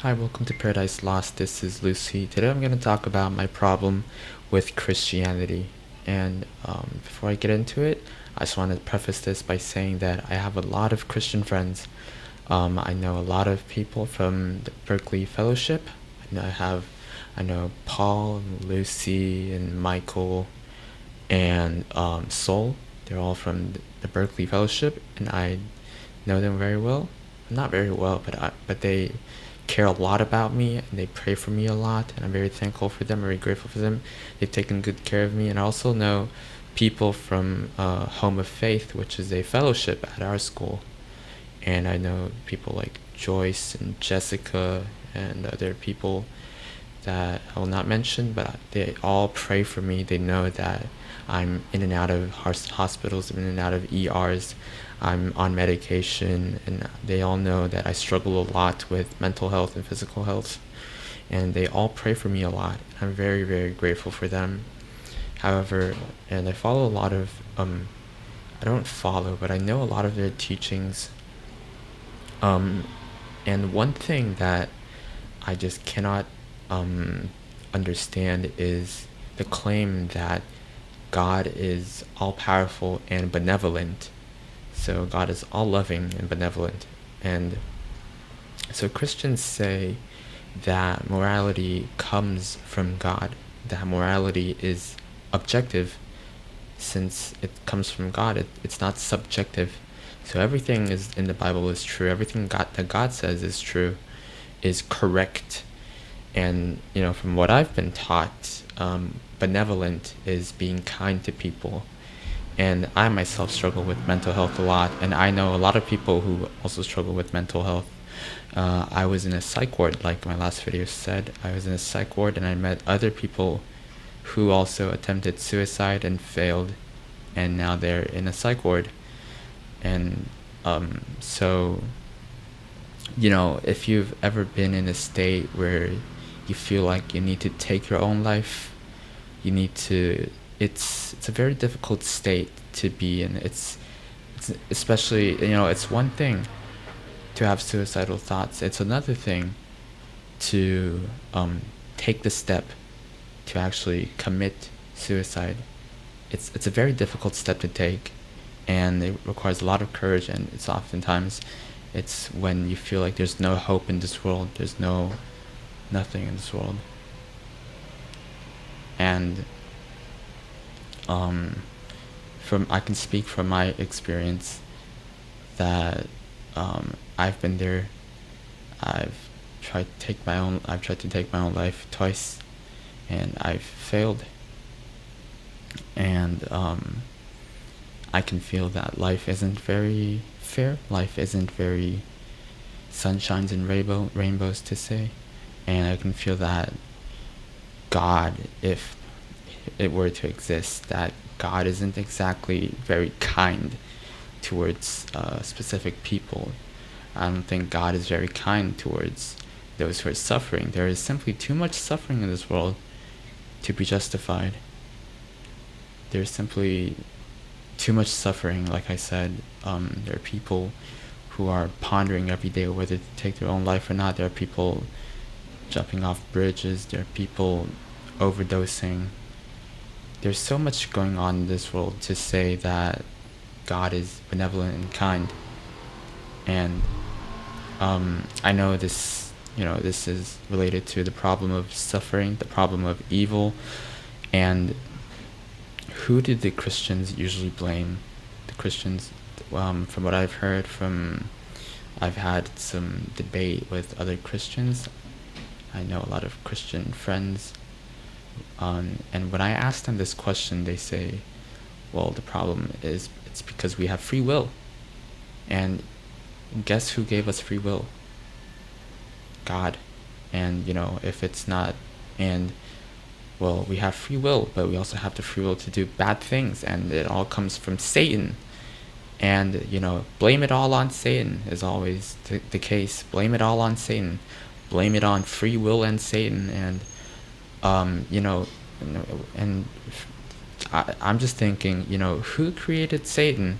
Hi, welcome to Paradise Lost. This is Lucy. Today I'm going to talk about my problem with Christianity. And before I get into it, I just want to preface this by saying that I have a lot of Christian friends. I know a lot of people from the Berkeley Fellowship. I know Paul, and Lucy, and Michael, and Sol. They're all from the Berkeley Fellowship, and I know them very well. Not very well, but they care a lot about me, and they pray for me a lot, and I'm very thankful for them, very grateful for them. They've taken good care of me. And I also know people from Home of Faith, which is a fellowship at our school, and I know people like Joyce and Jessica and other people that I will not mention, but they all pray for me. They know that I'm in and out of hospitals, I'm in and out of ERs, I'm on medication, and they all know that I struggle a lot with mental health and physical health, and they all pray for me a lot. I'm very, very grateful for them. However, and I follow a lot of, I don't follow, but I know a lot of their teachings. And one thing that I just cannot understand is the claim that God is all powerful and benevolent. So God is all loving and benevolent. And so Christians say that morality comes from God, that morality is objective. Since it comes from God, it's not subjective. So everything is in the Bible is true. Everything that God says is true, is correct. And from what I've been taught, benevolent is being kind to people. And I myself struggle with mental health a lot, and I know a lot of people who also struggle with mental health. I was in a psych ward, like my last video said. I was in a psych ward, and I met other people who also attempted suicide and failed, and now they're in a psych ward. And so if you've ever been in a state where you feel like you need to take your own life, it's a very difficult state to be in. It's especially, it's one thing to have suicidal thoughts. It's another thing to take the step to actually commit suicide. It's a very difficult step to take, and it requires a lot of courage, and it's when you feel like there's no hope in this world, there's nothing in this world. And I can speak from my experience that I've been there. I've tried to take my own life twice, and I've failed. And I can feel that life isn't very fair. Life isn't very sunshines and rainbows to say. And I can feel that God, if it were to exist, that God isn't exactly very kind towards specific people. I don't think God is very kind towards those who are suffering. There is simply too much suffering in this world to be justified. There's simply too much suffering. Like I said, there are people who are pondering every day whether to take their own life or not. There are people jumping off bridges. There are people overdosing. There's so much going on in this world to say that God is benevolent and kind. And I know this is related to the problem of suffering, the problem of evil. And who did the Christians usually blame? The Christians, from what I've heard I've had some debate with other Christians. I know a lot of Christian friends. And when I ask them this question, they say, well, the problem is it's because we have free will. And guess who gave us free will? God. And, if it's not, and, well, we have free will, but we also have the free will to do bad things, and it all comes from Satan. And, blame it all on Satan is always the case. Blame it all on Satan. Blame it on free will and Satan. And, and I'm just thinking, who created Satan?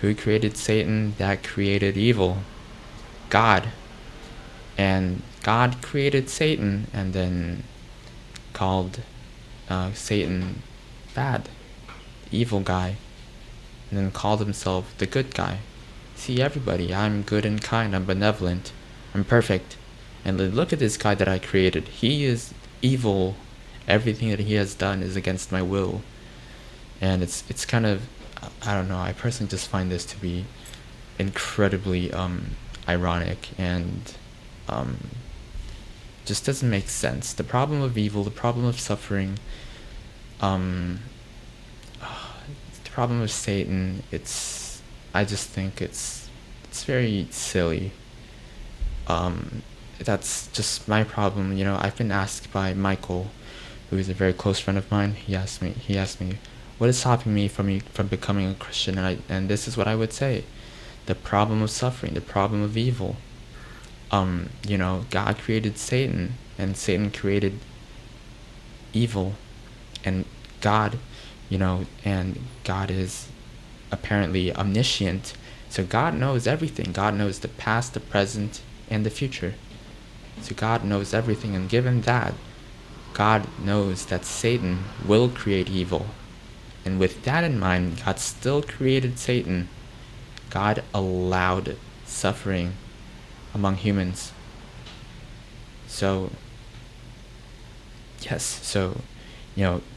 Who created Satan? That created evil? God. And God created Satan and then called Satan bad, evil guy, and then called himself the good guy. See, everybody, I'm good and kind, I'm benevolent, I'm perfect. And look at this guy that I created. He is evil. Everything that he has done is against my will. And it's kind of, I don't know, I personally just find this to be incredibly ironic and just doesn't make sense. The problem of evil, the problem of suffering, the problem of Satan, I just think it's very silly. That's just my problem. I've been asked by Michael, who is a very close friend of mine. He asked me, what is stopping me from becoming a Christian? And this is what I would say: the problem of suffering, the problem of evil. God created Satan, and Satan created evil, and God, and God is apparently omniscient. So God knows everything. God knows the past, the present, and the future. So God knows everything, and given that, God knows that Satan will create evil. And with that in mind, God still created Satan. God allowed suffering among humans. So, yes, so,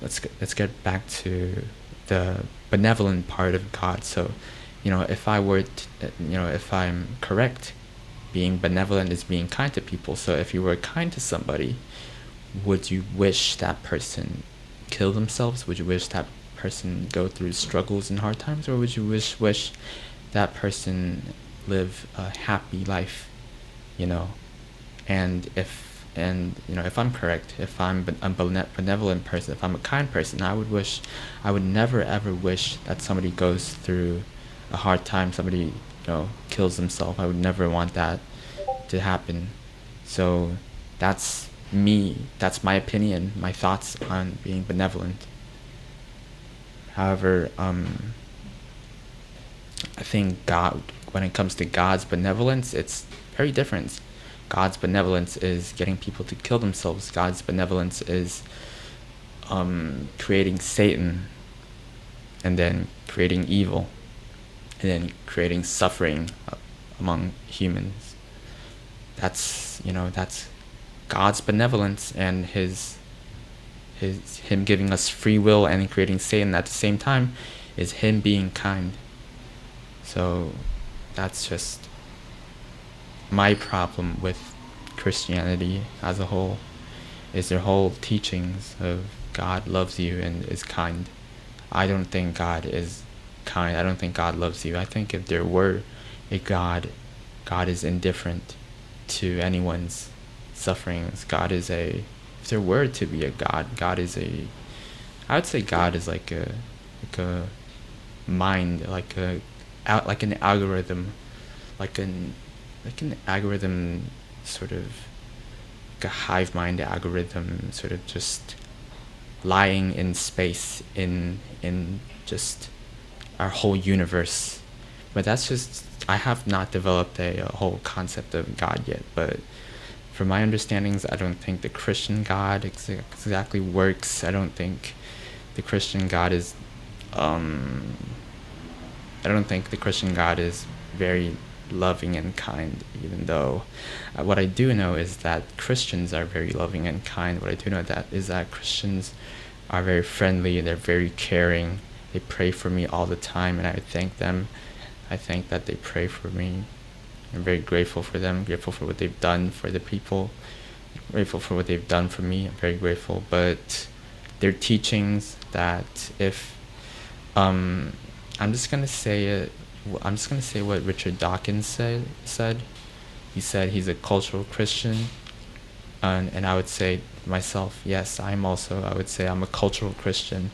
let's get back to the benevolent part of God. So, if I were to, if I'm correct, being benevolent is being kind to people. So if you were kind to somebody, would you wish that person kill themselves? Would you wish that person go through struggles and hard times? Or would you wish that person live a happy life? And if I'm correct, if I'm a benevolent person, if I'm a kind person, I would never ever wish that somebody goes through a hard time, somebody kills themselves. I would never want that to happen. So that's my opinion, my thoughts on being benevolent. However, I think God, when it comes to God's benevolence, it's very different. God's benevolence is getting people to kill themselves. God's benevolence is creating Satan, and then creating evil, and then creating suffering among humans. That's God's benevolence, and him giving us free will and creating Satan at the same time is him being kind. So that's just my problem with Christianity as a whole, is their whole teachings of God loves you and is kind. I don't think God is kind. I don't think God loves you. I think if there were a God is indifferent to anyone's sufferings. If there were to be a God I would say God is like a mind, like an algorithm, like an algorithm, sort of like a hive mind algorithm, sort of just lying in space in just our whole universe. But that's just, I have not developed a whole concept of God yet, but from my understandings, I don't think the Christian God exactly works. I don't think the Christian God is very loving and kind, even though what I do know is that Christians are very loving and kind. What I do know is that Christians are very friendly, they're very caring, they pray for me all the time, and I thank them. I think that they pray for me. I'm very grateful for them, grateful for what they've done for the people, grateful for what they've done for me. I'm very grateful. But their teachings that if I'm just gonna say what Richard Dawkins said. He said he's a cultural Christian, and I would say myself, yes, I would say I'm a cultural Christian.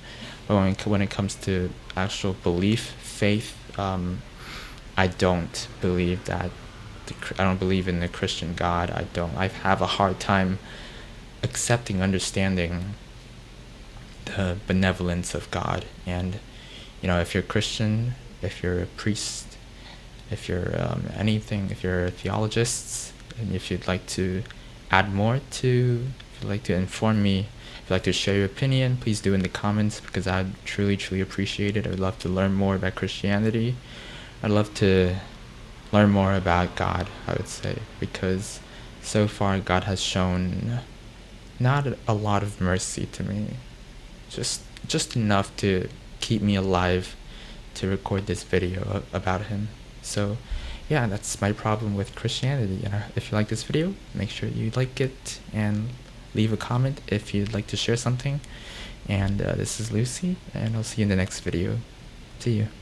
But when it comes to actual belief, faith, I don't believe that. I don't believe in the Christian God. I have a hard time understanding the benevolence of God. And if you're Christian, if you're a priest, if you're anything, if you're a theologist, and if you'd like to add more to, if you'd like to inform me, if you'd like to share your opinion, please do in the comments, because I'd truly, truly appreciate it. I'd love to learn more about Christianity. I'd love to learn more about God, I would say, because so far God has shown not a lot of mercy to me. Just enough to keep me alive to record this video about him. So yeah, that's my problem with Christianity. And if you like this video, make sure you like it and leave a comment if you'd like to share something. And this is Lucy, and I'll see you in the next video. See you.